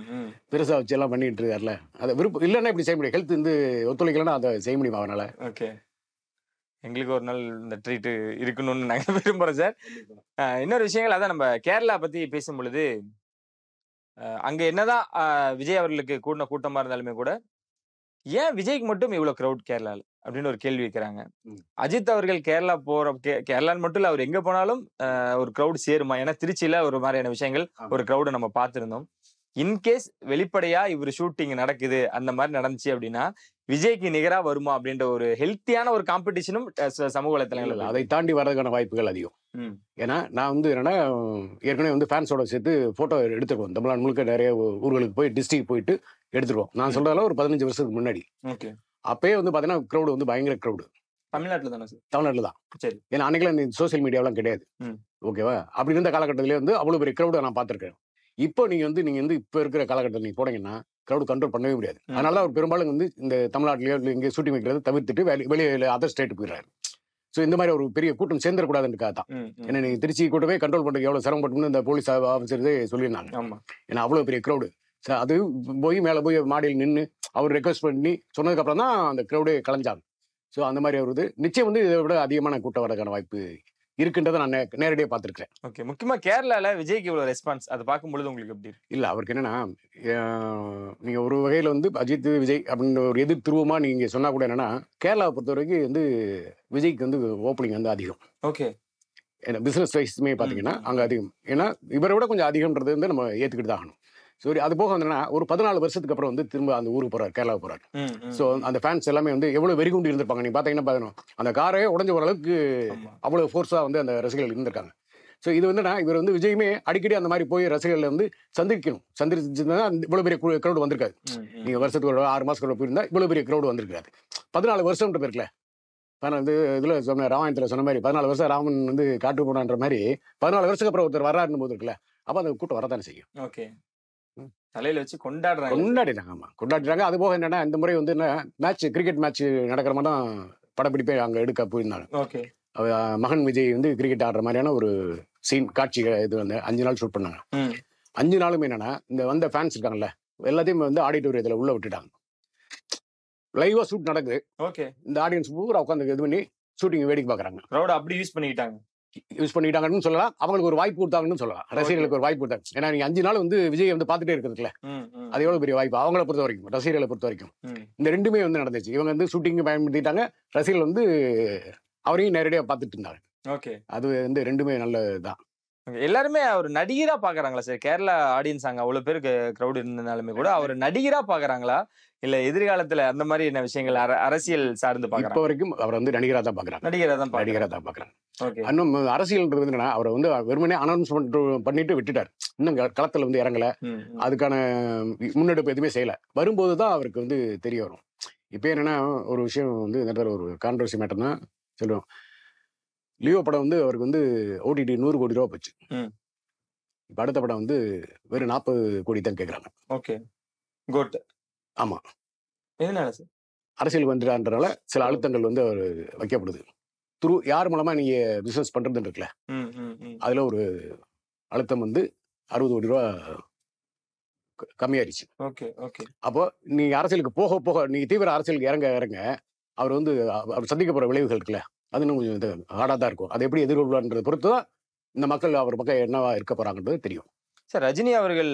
பெருசா வச்சு எல்லாம் பண்ணிட்டு இருக்காருல்ல. அது விருப்பம் இல்லைன்னா இப்படி செய்ய முடியும், ஹெல்த் வந்து ஒத்துழைக்கலன்னா அதை செய்ய முடியுமா அவனால? ஓகே, எங்களுக்கு ஒரு நாள் இந்த ட்ரீட் இருக்கணும்னு நாங்க விரும்புறோம் சார். இன்னொரு விஷயங்கள், அதான் நம்ம கேரளா பத்தி பேசும் பொழுது, அங்க என்னதான் விஜய் அவர்களுக்கு கூட்டமா இருந்தாலுமே கூட ஏன் விஜய்க்கு மட்டும் இவ்வளவு கிரௌட் கேரளால அப்படின்னு ஒரு கேள்வி வைக்கிறாங்க. ம். அஜித் அவர்கள் கேரளா கேரளான்னு மட்டும் இல்ல, அவர் எங்க போனாலும் ஒரு கிரௌட் சேருமா? ஏன்னா திருச்சியில ஒரு மாதிரியான விஷயங்கள் ஒரு கிரௌட நம்ம பார்த்திருந்தோம். இன்கேஸ் வெளிப்படையா இவர் ஷூட்டிங் நடக்குது அந்த மாதிரி நடந்துச்சு அப்படின்னா விஜய்க்கு நிகரா வருமா அப்படின்ற ஒரு ஹெல்த்தியான ஒரு காம்படிஷனும் சமூக வலைத்தளங்கள் அதை தாண்டி வர்றதுக்கான வாய்ப்புகள் அதிகம். ஏன்னா நான் வந்து என்னன்னா ஏற்கனவே வந்து ஃபேன்ஸோட சேர்த்து போட்டோ எடுத்துருவோம். தமிழ்நாடு முழுக்க நிறைய ஊர்களுக்கு போய் டிஸ்ட்ரிக்ட் போயிட்டு எடுத்துருவோம். நான் சொல்றதெல்லாம் ஒரு 15 வருஷத்துக்கு முன்னாடி. அப்பயே வந்து பாத்தீங்கன்னா க்ரௌடு வந்து பயங்கர க்ரௌடு. தமிழ்நாட்டுல தானே சார்? தமிழ்நாட்டுல தான். சரி. ஏன்னா அன்னைக்கெல்லாம் இந்த சோசியல் மீடியாவெல்லாம் கிடையாது. ஓகேவா? அப்படி இருந்த காலகட்டத்திலே வந்து அவ்வளவு பெரிய க்ரௌடை நான் பார்த்திருக்கேன். இப்போ நீங்க வந்து இப்ப இருக்கிற காலகட்டத்தில் நீங்க போனீங்கன்னா க்ரௌட் கண்ட்ரோல் பண்ணவே முடியாது. அதனால அவர் பெரும்பாலும் வந்து இந்த தமிழ்நாட்டிலேயோ இல்லை இங்கே ஷூட்டிங் வைக்கிறத தவிர்த்துட்டு வெளியே அதர் ஸ்டேட் போயிடுறாரு. ஸோ இந்த மாதிரி ஒரு பெரிய கூட்டம் சேர்ந்துடக்கூடாதுன்றக்காக தான். ஏன்னா நீங்க திருச்சி கூட்டமே கண்ட்ரோல் பண்ணுறதுக்கு எவ்வளவு சிரமப்பட்டுன்னு இந்த போலீஸ் ஆஃபீஸரே சொல்லியிருந்தாங்க. ஏன்னா அவ்வளவு பெரிய க்ரௌடு. அது போய் மேலே போய் மாடியில் நின்று அவர் ரெக்வஸ்ட் பண்ணி சொன்னதுக்கு அப்புறம் தான் அந்த க்ரௌடே கலைஞ்சாங்க. ஸோ அந்த மாதிரி வருது. நிச்சயம் வந்து இதை விட அதிகமான கூட்டம் வரதுக்கான வாய்ப்பு இருக்குன்றதை நான் நேரடியாக பார்த்துருக்கேன். ஓகே. முக்கியமா கேரளால விஜய்க்கு இவ்வளவு ரெஸ்பான்ஸ் அதை பார்க்கும்பொழுது உங்களுக்கு எப்படி இருக்கு? இல்லை அவருக்கு என்னன்னா நீங்க ஒரு வகையில் வந்து அஜித் விஜய் அப்படின்ற ஒரு எதிர் துருவமா நீங்க சொன்னா கூட என்னன்னா கேரளாவை பொறுத்த வரைக்கும் வந்து விஜய்க்கு வந்து ஓப்பனிங் வந்து அதிகம். ஓகே. ஏன்னா பிசினஸ் வைஸ்மே பார்த்தீங்கன்னா அங்கே அதிகம். ஏன்னா இவரை விட கொஞ்சம் அதிகம்ன்றது வந்து நம்ம ஏற்றுக்கிட்டு தான் ஆகணும். சரி, அது போக வந்து ஒரு 14 வருஷத்துக்கு அப்புறம் வந்து திரும்ப அந்த ஊருக்கு போறாரு, கேரளாவுக்கு போறாரு. ஸோ அந்த ஃபேன்ஸ் எல்லாமே வந்து எவ்வளவு வெறிகுண்டு இருந்திருப்பாங்க. நீங்க பாத்தீங்கன்னா அந்த காரே உடஞ்ச ஓரளவுக்கு அவ்வளவு ஃபோர்ஸா வந்து அந்த ரசிகர்கள் இருந்திருக்காங்க. ஸோ இது வந்து இவர் வந்து விஜயுமே அடிக்கடி அந்த மாதிரி போய் ரசிகர்களை வந்து சந்திச்சிருந்தா இவ்வளவு பெரிய க்ரௌடு வந்திருக்காது. நீங்க வருஷத்துக்கு ஒரு 6 மாசத்துக்கு போயிருந்தா இவ்வளவு பெரிய க்ரௌடு வந்திருக்காது. 14 வருஷம்ன்றது இருக்குல்ல. வந்து இதுல சொன்ன ராமாயணத்துல சொன்ன மாதிரி 14 வருஷம் ராமன் வந்து காட்டு போனான்ற மாதிரி 14 வருஷத்துக்கு அப்புறம் ஒருத்தர் வர்றாருன்னு போது இருக்குல்ல, அப்ப அந்த கூட்டம் வரத்தானே செய்யும். ஓகே. தலையில வச்சு கொண்டாடினாங்க. ஆமா, கொண்டாடினாங்க. அது போக என்னன்னா இந்த முறை வந்து மேட்ச் கிரிக்கெட் மேட்ச் நடக்கிற மாதிரி தான் படப்பிடிப்பே அங்க எடுக்க போயிருந்தாங்க. ஓகே. மகன் விஜய் வந்து கிரிக்கெட் ஆடுற மாதிரியான ஒரு சீன் காட்சி இது வந்து 5 நாள் ஷூட் பண்ணாங்க. 5 நாளும் என்னன்னா இந்த வந்த ஃபேன்ஸ் இருக்காங்கல்ல எல்லாத்தையும் வந்து ஆடிட்டோரியத்துல உள்ள விட்டுட்டாங்க. லைவா ஷூட் நடக்குது. ஓகே. இந்த ஆடியன்ஸ் பூரா உட்காந்து இது பண்ணி ஷூட்டிங் வேடிக்கை பாக்குறாங்க. க்ரௌட் அப்படி யூஸ் பண்ணிக்கிட்டாங்கன்னு சொல்லலாம். அவங்களுக்கு ஒரு வாய்ப்பு கொடுத்தாங்கன்னு சொல்லலாம். ரசிகர்களுக்கு ஒரு வாய்ப்பு கொடுத்தாங்க. ஏன்னா நீங்க 5 நாள் வந்து விஜய் வந்து பாத்துட்டே இருக்கிறதுல அது எவ்வளவு பெரிய வாய்ப்பு அவங்கள பொறுத்த வரைக்கும், ரசிகர்களை பொறுத்த வரைக்கும். இந்த ரெண்டுமே வந்து நடந்துச்சு. இவங்க வந்து ஷூட்டிங் பயன்படுத்திட்டாங்க, ரசிகர்கள் வந்து அவரையும் நேரடியா பாத்துட்டு இருந்தாங்க. ஓகே. அது வந்து ரெண்டுமே நல்லதுதான். எல்லாருமே அவர் நடிகரா பாக்குறாங்களா சார்? கேரளா ஆடியன்ஸ் அங்க அவ்வளவு பேருக்கு கிரௌட் இருந்தனாலுமே கூட அவர் நடிகரா பாக்குறாங்களா இல்ல எதிர்காலத்துல அந்த மாதிரி என்ன விஷயங்கள் அரசியல் சார்ந்து பாக்குறாங்க? இப்ப வரைக்கும் அவர் வந்து நடிகரா தான் பாக்குறாங்க. நடிகரா தான் பாக்குறாங்க. இன்னும் அரசியல் என்னன்னா அவரை வந்து வெறுமனே அனௌன்ஸ்மெண்ட் பண்ணிட்டு விட்டுட்டார். இன்னும் களத்துல வந்து இறங்கல, அதுக்கான முன்னெடுப்பு எதுவுமே செய்யல. வரும்போதுதான் அவருக்கு வந்து தெரிய வரும். இப்ப என்னன்னா ஒரு விஷயம் வந்து ஒரு கான்ட்ரவர்சி மேட்டர் தான் சொல்லுவோம். லியோ படம் வந்து அவருக்கு வந்து ஓடிடி 100 கோடி ரூபா போச்சு. இப்ப அடுத்த படம் வந்து வெறும் 40 கோடி தான் கேட்கறாங்க. ஓகே. குட். ஆமா. எதனால சார்? அரசியல் வந்துட்டான்றனால சில அழுத்தங்கள் வந்து அவர் வைக்கப்படுது. யார் மூலமா நீங்க பிசினஸ் பண்றதுன்னு இருக்குல்ல, அதுல ஒரு அழுத்தம் வந்து 60 கோடி ரூபா கம்மியாயிருச்சு. ஓகே. ஓகே. அப்போ நீங்க அரசியலுக்கு போக போக நீங்க தீவிர அரசியலுக்கு இறங்க அவர் வந்து அவர் சந்திக்க போற விளைவுகள் இருக்குல்ல, அது இன்னும் கொஞ்சம் ஹார்டா தான் இருக்கும். அதை எப்படி எதிர்கொள்வார்ன்றதை பொறுத்து தான் இந்த மக்கள் அவர் பக்கம் என்னவா இருக்க போறாங்கன்றது தெரியும். சார், ரஜினி அவர்கள்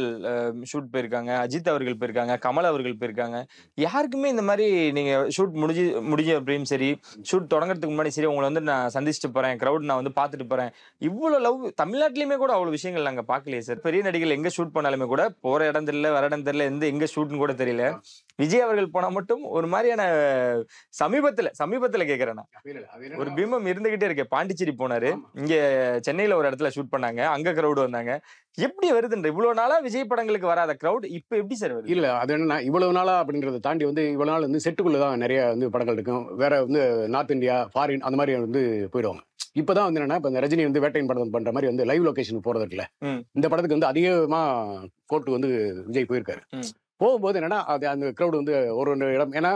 ஷூட் போயிருக்காங்க, அஜித் அவர்கள் போயிருக்காங்க, கமல் அவர்கள் போயிருக்காங்க. யாருக்குமே இந்த மாதிரி நீங்க ஷூட் முடிஞ்ச அப்படின்னு சரி, ஷூட் தொடங்குறதுக்கு முன்னாடி சரி, உங்களை வந்து நான் சந்திச்சுட்டு போறேன், கிரௌட் நான் வந்து பார்த்துட்டு போறேன், இவ்வளவு லவ் தமிழ்நாட்டிலுமே கூட அவ்வளவு விஷயங்கள் நாங்க பார்க்கலையே சார். பெரிய நடிகர்கள் எங்க ஷூட் பண்ணாலுமே கூட போற இடம் தெரியல, வர இடம் தெரியல, எங்க ஷூட்னு கூட தெரியல. விஜய் அவர்கள் போனா மட்டும் ஒரு மாதிரியான சமீபத்துல கேக்குறேன், ஒரு பிம்பம் இருந்துகிட்டே இருக்கு. பாண்டிச்சேரி போனாரு, இங்க சென்னையில ஒரு இடத்துல ஷூட் பண்ணாங்க, அங்க கிரௌட் வந்தாங்க. எப்படி வருதுன்ற இவ்வளவு நாளா விஜய் படங்களுக்கு வராத கிரௌட் இப்ப எப்படி சார் வருது? இல்ல அது என்னன்னா இவ்வளவு நாளா அப்படின்றத தாண்டி வந்து இவ்வளவு நாள் வந்து செட்டுக்குள்ளதான் நிறைய வந்து படங்கள் இருக்கும். வேற வந்து நார்த் இந்தியா, ஃபாரின் அந்த மாதிரி வந்து போயிடுவாங்க. இப்பதான் வந்து என்னன்னா இப்ப இந்த ரஜினி வந்து வேட்டையின் படம் பண்ற மாதிரி வந்து லைவ் லொகேஷன் போறது இருக்குல்ல, இந்த படத்துக்கு வந்து அதிகமா கோர்ட்டு வந்து விஜய் போயிருக்காரு. போகும்போது என்னன்னா அது அந்த கிரௌட் வந்து ஒரு இடம், ஏன்னா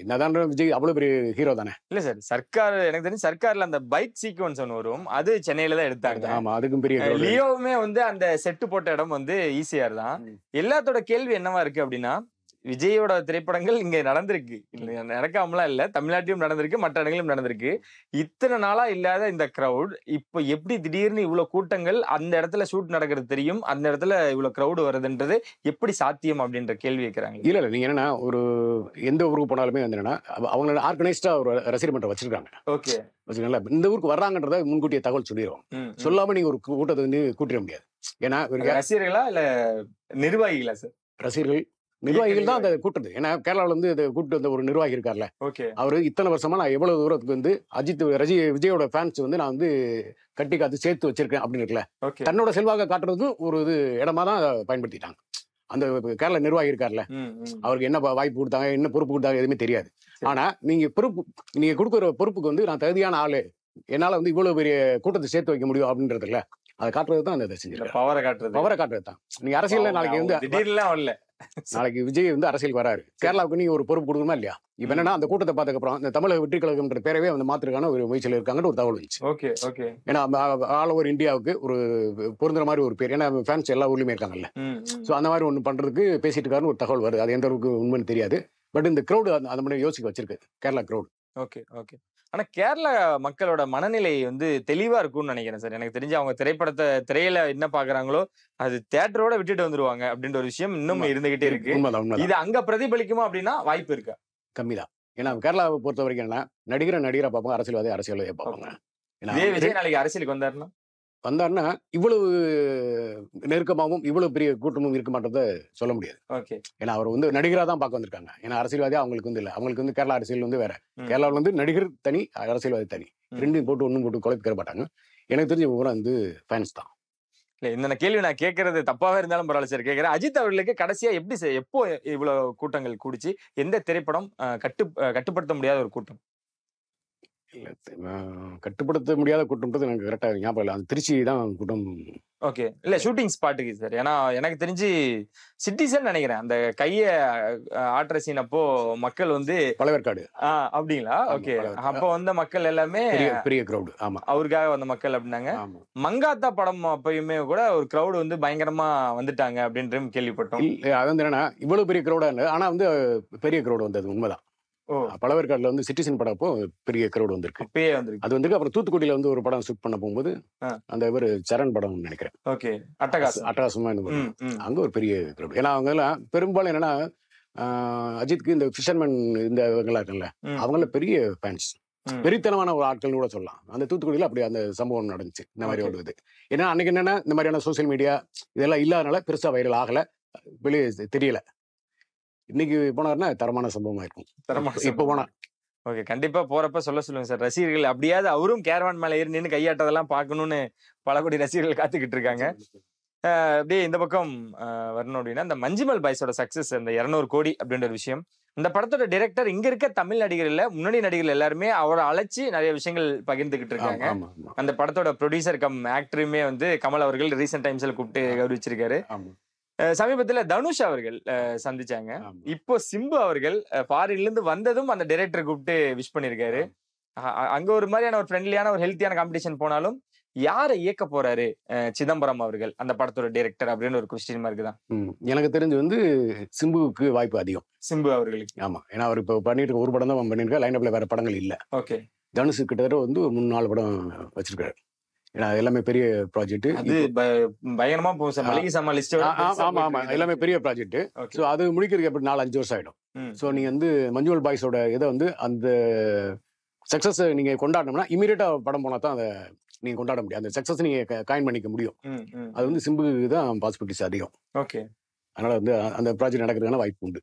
என்னதான் விஜய் அவ்வளவு பெரிய ஹீரோ தானே. இல்ல சார், சர்க்கார் எனக்கு தெரிஞ்சு சர்க்கார்ல அந்த பைக் சீக்வன்ஸ் ஒன்று வரும், அது சென்னையில தான் எடுத்தாங்க. ஆமா, அதுக்கும் பெரிய லியோவுமே வந்து அந்த செட்டு போட்ட இடம் வந்து ஈசிஆர் தான். எல்லாத்தோட கேள்வி என்னவா இருக்கு அப்படின்னா, விஜயோட திரைப்படங்கள் இங்க நடந்திருக்கு, நடக்காமலாம் இல்ல, தமிழ்நாட்டிலும் நடந்திருக்கு, மற்ற இடங்களிலும் நடந்திருக்கு. இத்தனை நாளா இல்லாத இந்த கிரவுட் இப்ப எப்படி திடீர்னு இவ்வளவு கூட்டங்கள், அந்த இடத்துல ஷூட் நடக்கிறது தெரியும், அந்த இடத்துல இவ்வளவு கிரவுட் வருதுன்றது எப்படி சாத்தியம் அப்படின்ற கேள்வி வைக்கிறாங்க. இல்ல இல்ல, நீங்க என்னன்னா ஒரு எந்த ஊருக்கு போனாலுமே வந்து என்னன்னா அவங்க ஆர்கனைஸ்டா ஒரு ரசிகர் மன்றம் வச்சிருக்காங்க. ஓகே, வச்சுக்கோங்களேன். இந்த ஊருக்கு வர்றாங்கன்றத முன்கூட்டியே தகவல் சொல்லிடுவோம். சொல்லாம நீங்க ஒரு கூட்டத்தை வந்து கூட்டிட முடியாது. ஏன்னா ரசிகர்களா இல்ல நிர்வாகிகளா சார்? ரசிகர்கள் நிர்வாகிகள் தான் அதை கூட்டுறது. ஏன்னா கேரளாவில் வந்து அதை கூட்டு வந்த ஒரு நிர்வாகி இருக்கார்ல, அவரு இத்தனை வருஷமா நான் எவ்வளவு தூரத்துக்கு வந்து விஜயோட ஃபேன்ஸ் வந்து நான் வந்து கட்டி காத்து சேர்த்து வச்சிருக்கேன் அப்படின்னு இருக்குல்ல, தன்னோட செல்வாக காட்டுறதுக்கும் ஒரு இது இடமா தான் பயன்படுத்திட்டாங்க. அந்த கேரள நிர்வாகி இருக்கார்ல, அவருக்கு என்ன வாய்ப்பு கொடுத்தாங்க, என்ன பொறுப்பு கொடுத்தாங்க எதுவுமே தெரியாது. ஆனா நீங்க கொடுக்குற பொறுப்புக்கு வந்து நான் தகுதியான ஆளு, என்னால வந்து இவ்வளவு பெரிய கூட்டத்தை சேர்த்து வைக்க முடியும் அப்படின்றதுல அதை காட்டுறது தான் அந்த செஞ்சிருக்காங்க. பவரை காட்டுறது தான். நீங்க அரசியல்ல நாளைக்கு வந்து நாளைக்கு விஜய் வந்து அரசியலுக்கு வராரு, கேரளாவுக்கு நீங்க ஒரு பொறுப்பு கொடுக்கணுமா இல்லையா? இப்ப என்னன்னா அந்த கூட்டத்தை பார்த்ததுக்கு அப்புறம் இந்த தமிழக வெற்றி கழகம்ன்ற பேரவே வந்து மாத்திருக்கான ஒரு முயற்சியில் இருக்காங்கன்னு ஒரு தகவல் வந்துச்சு. ஏன்னா ஆல் ஓவர் இந்தியாவுக்கு ஒரு பொருந்துற மாதிரி ஒரு பேர், ஏன்னா ஃபேன்ஸ் எல்லா ஊர்லயுமே இருக்காங்கல்ல. சோ அந்த மாதிரி ஒண்ணு பண்றதுக்கு பேசிட்டு இருக்காருன்னு ஒரு தகவல் வருது. அது எந்த அளவுக்கு உண்மைன்னு தெரியாது. பட் இந்த கிரௌடு அந்த மாதிரி யோசிக்க வச்சிருக்கு கேரளா கிரௌடு. ஓகே. ஆனா கேரளா மக்களோட மனநிலை வந்து தெளிவா இருக்கும்னு நினைக்கிறேன் சார். எனக்கு தெரிஞ்சு அவங்க திரையில என்ன பாக்குறாங்களோ அது தியேட்டரோட விட்டுட்டு வந்துருவாங்க அப்படின்ற ஒரு விஷயம் இன்னும் இருந்துகிட்டே இருக்கு. இது அங்க பிரதிபலிக்குமா அப்படின்னா வாய்ப்பு இருக்கா? கம்மிதான். ஏன்னா கேரளாவை பொறுத்த வரைக்கும் என்ன, நடிகரை பார்ப்பாங்க, அரசியல்வாதியை பார்ப்பாங்க. விஜய் நாளைக்கு அரசியலுக்கு வந்தாருன்னா இவ்வளவு நெருக்கமாகவும் இவ்வளவு பெரிய கூட்டமும் இருக்க மாட்டதை சொல்ல முடியாது. ஏன்னா அவர் வந்து நடிகரா தான் பார்க்க வந்திருக்காங்க. ஏன்னா அரசியல்வாதியா அவங்களுக்கு வந்து இல்ல, அவங்களுக்கு வந்து கேரளா அரசியல் வந்து வேற. கேரளாவில் வந்து நடிகர் தனி, அரசியல்வாதி தனி, ரெண்டும் போட்டு குழப்பிக்கிற மாட்டாங்க. எனக்கு தெரிஞ்ச ஊரா வந்து ஃபேன்ஸ் தான். இல்ல இந்த கேள்வி நான் கேட்கறது தப்பாவே இருந்தாலும் பரவாயில்ல சார் கேட்கிறேன். அஜித் அவர்களுக்கு கடைசியா எப்போ இவ்வளவு கூட்டங்கள் கூடிச்சு? எந்த திரைப்படம் கட்டுப்படுத்த முடியாத ஒரு கூட்டம்? இல்ல, கட்டுப்படுத்த முடியாத கூட்டம்ன்றது எனக்கு கரெக்டா ஞாபகம் இல்லை. அந்த திருச்சி தான் கூட்டம். இல்ல ஷூட்டிங் ஸ்பாட்டுக்கு சார். ஏன்னா எனக்கு தெரிஞ்சு சிட்டிசன் நினைக்கிறேன், அந்த கைய ஆட்டுற சீன் அப்போ மக்கள் வந்து பழவேற்காடு அப்படிங்களா? அப்போ வந்த மக்கள் எல்லாமே பெரிய கிரௌடு. ஆமா, அவருக்காக வந்த மக்கள் அப்படின்னாங்க. மங்காத்தா படம் அப்பயுமே கூட ஒரு கிரௌடு வந்து பயங்கரமா வந்துட்டாங்க அப்படின்ற கேள்விப்பட்டோம். அது வந்து என்னன்னா இவ்வளவு பெரிய கிரௌடா இல்லை, ஆனா வந்து பெரிய கிரௌடு வந்தது உண்மைதான். பழவேற்காடுல வந்து சிட்டிசன் படம் அப்போ பெரிய கிரௌட் வந்திருக்கு. அது வந்து அப்புறம் தூத்துக்குடியில வந்து ஒரு படம் ஷூட் பண்ண போகும்போது அந்த இவர் சரண் படம் நினைக்கிறேன், அட்டகாசமா அங்க ஒரு பெரிய கிரௌட். ஏன்னா அவங்க எல்லாம் பெரும்பாலும் என்னன்னா அஜித்க்கு இந்த ஃபிஷர்மேன் இந்த இவங்களா இருக்குல்ல, அவங்கள பெரிய ஃபேன்ஸ், பெரியத்தனமான ஒரு ஆட்கள் கூட சொல்லலாம். அந்த தூத்துக்குடியில அப்படி அந்த சம்பவம் நடந்துச்சு. இந்த மாதிரி ஒரு இது ஏன்னா அன்னைக்கு என்னன்னா இந்த மாதிரியான சோசியல் மீடியா இதெல்லாம் இல்லாதனால பெருசா வைரல் ஆகல, வெளியே தெரியல. இன்னைக்கு போனாருன்னா தரமான சம்பவமா இருக்கும். இப்ப போனா கண்டிப்பா போறப்ப சொல்லுங்க சார். ரசிகர்கள் அப்படியாவது அவரும் கேரவான் மேல ஏறி நின்று கையாட்டதெல்லாம் பார்க்கணும்னு பல கோடி ரசிகர்கள் காத்துக்கிட்டு இருக்காங்க. அப்படியே இந்த பக்கம் வரணும் அப்படின்னா இந்த மஞ்சுமல் பாய்ஸோட சக்சஸ், அந்த 200 கோடி அப்படின்ற விஷயம், இந்த படத்தோட டைரக்டர் இங்க இருக்க தமிழ் நடிகர்கள் முன்னணி நடிகர்கள் எல்லாருமே அவரை அழைச்சி நிறைய விஷயங்கள் பகிர்ந்துகிட்டு இருக்காங்க. அந்த படத்தோட ப்ரொடியூசர் கம் ஆக்டருமே வந்து கமல் அவர்கள் ரீசெண்ட் டைம்ஸ்ல கூப்பிட்டு கௌரவிச்சிருக்காரு. சமீபத்துல தனுஷ் அவர்கள் சந்திச்சாங்க. இப்போ சிம்பு அவர்கள் ஃபாரின்ல இருந்து வந்ததும் அந்த டைரக்டர் கூப்பிட்டு விஷ் பண்ணிருக்காரு. அங்க ஒரு மாதிரியான ஒரு ஃப்ரெண்ட்லியான ஒரு ஹெல்த்தியான காம்படிஷன் போனாலும் யாரை இயக்க போறாரு சிதம்பரம் அவர்கள் அந்த படத்தோட டைரக்டர் அப்படின்னு ஒரு கொஸ்டின் மார்க் தான். எனக்கு தெரிஞ்சு வந்து சிம்புவுக்கு வாய்ப்பு அதிகம். சிம்பு அவர்களுக்கு. ஆமா, ஏன்னா அவர் இப்ப பண்ணிட்டு ஒரு படம் தான் பண்ணிருக்காரு, லைன் வேற படங்கள் இல்ல. தனுஷ் கிட்டத்தட்ட வந்து 3-4 படம் வச்சிருக்காரு. ஏன்னா எல்லாமே பெரிய ப்ராஜெக்ட், பயங்கரமா மளிகை சாமான் லிஸ்ட். ஆமா ஆமா, எல்லாமே பெரிய ப்ராஜெக்ட். சோ அது முடிக்கிறதுக்கு எப்படி 4-5 வருஷம் ஆயிடும். சோ நீங்க வந்து மஞ்சுமல் பாய்ஸோட இதை வந்து அந்த சக்சஸ் நீங்க கொண்டாடணும்னா இமீடியட்டா படம் போனா தான் அதை நீங்க கொண்டாட முடியும். அந்த சக்சஸ் நீங்க காயின் பண்ணிக்க முடியும். அது வந்து சிம்புக்கு தான் பாசிபிலிட்டிஸ் அதிகம். அதனால வந்து அந்த ப்ராஜெக்ட் நடக்கிறதுக்கான வாய்ப்பு உண்டு.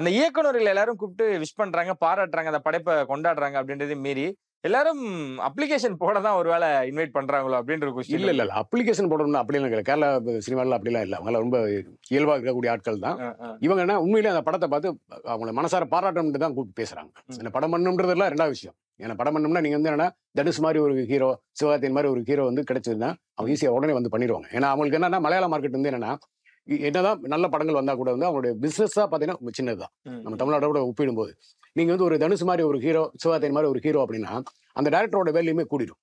அந்த இயக்குநர்கள் எல்லாரும் கூப்பிட்டு விஷ் பண்றாங்க, பாராட்டுறாங்க, அந்த படைப்பை கொண்டாடுறாங்க அப்படின்றதே மீறி எல்லாரும் அப்ளிகேஷன் போட தான் ஒருவேளை இன்வைட் பண்றாங்களோ அப்படின்ற கொஸ்டின். இல்ல அப்ளிகேஷன் போடணும்னா அப்படிலாம் இல்லை. கேரளா சினிமாவில் அப்படிலாம் இல்லை. அவங்க ரொம்ப இயல்பாக இருக்கக்கூடிய ஆட்கள் தான். இவங்க என்ன உண்மையிலே அந்த படத்தை பார்த்து அவங்களை மனசார பாராட்டணும்னு தான் கூப்பிட்டு பேசுறாங்க. இந்த படம் பண்ணணும்ன்றதுலாம் 2வது விஷயம். ஏன்னா படம் பண்ணணும்னா நீங்க வந்து என்னன்னா தனுஷ் மாதிரி ஒரு ஹீரோ, சிவகார்த்திகேயன் மாதிரி ஒரு ஹீரோ வந்து கிடைச்சதுன்னா அவங்க ஈஸியா உடனே வந்து பண்ணிடுவாங்க. ஏன்னா அவங்களுக்கு என்னன்னா மலையாள மார்க்கெட் வந்து என்னன்னா என்னதான் நல்ல படங்கள் வந்தா கூட வந்து அவங்களுடைய பிசினஸா பாத்தீங்கன்னா சின்னதுதான் நம்ம தமிழ்நாட்டோட ஒப்பிடும் போது. நீங்க வந்து ஒரு தனுஷ் மாதிரி ஒரு ஹீரோ, சிவகார்த்திகேயன் மாதிரி ஒரு ஹீரோ அப்படின்னா அந்த டைரக்டரோட வேல்யூமே கூடிடும்.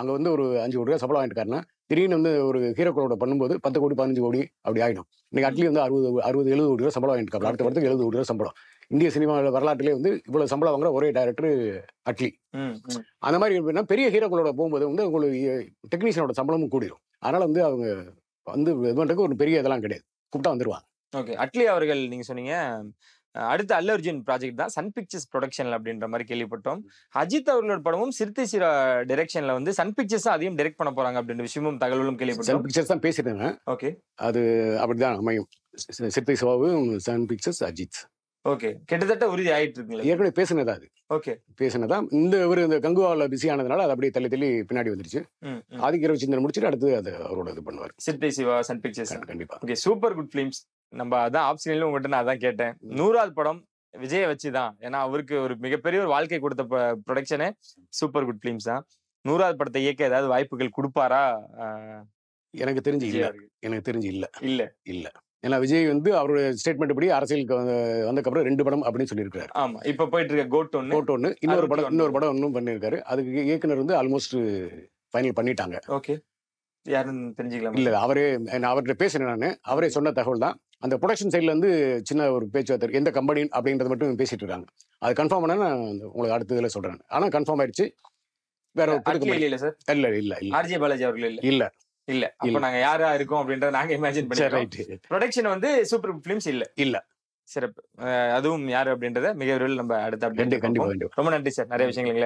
அங்க வந்து ஒரு 5 கோடி ரூபாய் சம்பளம் வாங்கிட்டு திடீர்னு வந்து ஒரு ஹீரோக்களோட பண்ணும்போது 10 கோடி 15 கோடி அப்படி ஆயிடும். இன்னைக்கு அட்லி வந்து 60-70 கோடி ரூபாய் சம்பளம் வாங்கிட்டு அடுத்த படத்துக்கு 70 கோடி ரூபாய் சம்பளம். இந்திய சினிமா வரலாற்றிலே வந்து இவ்வளவு சம்பளம் வாங்குற ஒரே டைரக்டர் அட்லி. அந்த மாதிரி எப்படின்னா பெரிய ஹீரோக்களோட போகும்போது வந்து உங்களுக்கு டெக்னீஷியனோட சம்பளமும் கூடிரும். அதனால வந்து அவங்க வந்து இது பண்றதுக்கு ஒரு பெரிய இதெல்லாம் கிடையாது, கூப்பிட்டா வந்துருவாங்க. ஓகே. அட்லி அவர்கள் நீங்க சொன்னீங்க அடுத்த அல்லு அர்ஜுன் ப்ராஜெக்ட் தான் சன் பிக்சர்ஸ் ப்ரொடக்ஷன்ல அப்படின்ற மாதிரி கேள்விப்பட்டோம். அஜித் அவர்களோட படமும் சிறுத்தை சிரா டைரக்ஷன்ல வந்து சன் பிக்சர்ஸ் அதையும் டைரக்ட் பண்ண போறாங்க அப்படின்ற விஷயமும் தகவலும் சன் கேள்விப்பட்டோம். பிக்சர்ஸ் தான் பேசிட்டேன். ஓகே அது அப்படிதான் அமையும். சிறுத்தை சிவாவும் சன் பிக்சர்ஸ் அஜித் ஓகே. கிட்டத்தட்ட உறுதி ஆயிட்டு இருக்குங்களா? ஏற்கனவே பேசினதா அது ஓகே. பேசினதா இந்த கங்குவாவில் பிஸி ஆனதுனால அது அப்படியே தள்ளி பின்னாடி வந்துருச்சு. ஆதிக்க ரவிச்சந்திரன் முடிச்சுட்டு அடுத்து அது அவரோட இது பண்ணுவார். சிறுத்தை சிவா சன் பிக்சர்ஸ் கண்டிப்பா. ஓகே. Super good films. நம்ம அதான் ஆப்ஷனிலும் உங்ககிட்ட நான் அதான் கேட்டேன். 100வது படம் விஜயை வச்சுதான். ஏன்னா அவருக்கு ஒரு மிகப்பெரிய ஒரு வாழ்க்கை கொடுத்த ப்ரொடக்ஷனே சூப்பர் குட் ஃபிலிம்ஸ் தான். 100வது படத்தை இயக்க ஏதாவது வாய்ப்புகள் கொடுப்பாரா? எனக்கு தெரிஞ்சு இல்ல. எனக்கு தெரிஞ்சு இல்ல இல்ல இல்ல ஏன்னா விஜய் வந்து அவருடைய ஸ்டேட்மெண்ட் படி அரசியலுக்கு வந்தக்கப்புறம் 2 படம் அப்படின்னு சொல்லியிருக்காரு. ஆமா, இப்ப போயிட்டு இருக்க கோட் ஒன்னு இன்னொரு படம் இன்னும் பண்ணியிருக்காரு. அதுக்கு இயக்குனர் வந்து ஆல்மோஸ்ட் ஃபைனல் பண்ணிட்டாங்க. ஓகே. யாருன்னு தெரிஞ்சுக்கலாம் இல்ல அவர்கிட்ட பேசினேன் நான். அவரே சொன்ன தகவல் தான். அந்த ப்ரொடக்ஷன் சைட்ல இருந்து சின்ன ஒரு பேச்சுவார்த்தை எந்த கம்பெனி அப்படின்றது மட்டும் பேசிட்டு இருக்காங்க. அது கன்ஃபார்ம் பண்ணா நான் உங்களுக்கு அடுத்த இதுல சொல்றேன். ஆனா கன்ஃபார்ம் ஆயிடுச்சு. வேற ஒரு இல்ல சார். இல்ல ஆர்ஜே பாலாஜி அவர்கள் இல்ல. அப்ப நாங்க யாரா இருக்கோம் அப்படின்றத நாங்க இமேஜின் பண்ணிக்கிறோம். ப்ரொடக்ஷன் வந்து சூப்பர் பிலிம்ஸ் இல்ல. சிறப்பு. அதுவும் யாரு அப்படின்றத மிக விரைவில் நம்ம அடுத்த அப்டேட் கண்டிப்பா. ரொம்ப நன்றி சார். நிறைய விஷயங்கள்